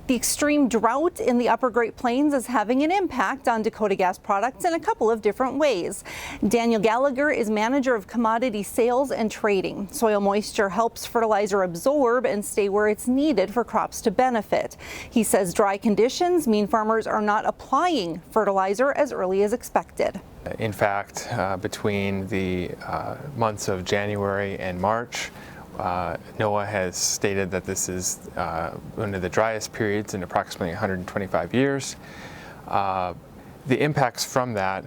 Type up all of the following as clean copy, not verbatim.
The extreme drought in the upper Great Plains is having an impact on Dakota Gas products in a couple of different ways. Daniel Gallagher is manager of commodity sales and trading. Soil moisture helps fertilizer absorb and stay where it's needed for crops to benefit. He says dry conditions mean farmers are not applying fertilizer as early as expected. In fact, between the months of January and March, NOAA has stated that this is one of the driest periods in approximately 125 years. The impacts from that,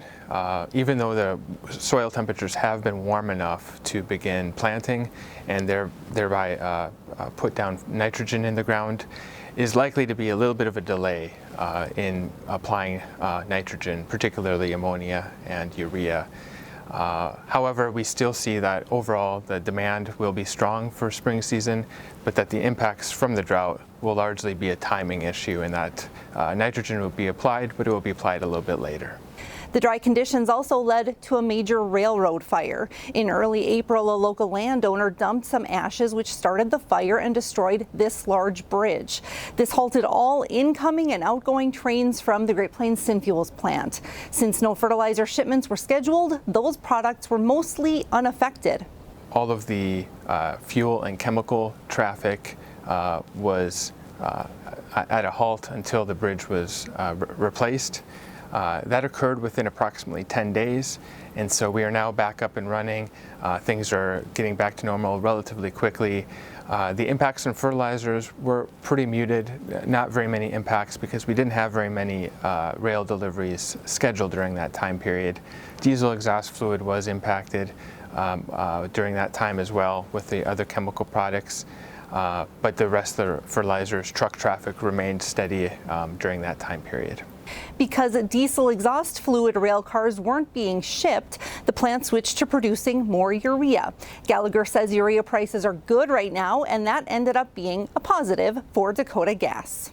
even though the soil temperatures have been warm enough to begin planting and thereby put down nitrogen in the ground, is likely to be a little bit of a delay in applying nitrogen, particularly ammonia and urea. However, we still see that overall the demand will be strong for spring season, but that the impacts from the drought will largely be a timing issue, and that nitrogen will be applied, but it will be applied a little bit later. The dry conditions also led to a major railroad fire. In early April, a local landowner dumped some ashes which started the fire and destroyed this large bridge. This halted all incoming and outgoing trains from the Great Plains Synfuels plant. Since no fertilizer shipments were scheduled, those products were mostly unaffected. All of the fuel and chemical traffic was at a halt until the bridge was replaced. That occurred within approximately 10 days, and so we are now back up and running. Things are getting back to normal relatively quickly. The impacts on fertilizers were pretty muted, not very many impacts because we didn't have very many rail deliveries scheduled during that time period. Diesel exhaust fluid was impacted during that time as well with the other chemical products, but the rest of the fertilizers, truck traffic remained steady during that time period. Because diesel exhaust fluid rail cars weren't being shipped, the plant switched to producing more urea. Gallagher says urea prices are good right now, and that ended up being a positive for Dakota Gas.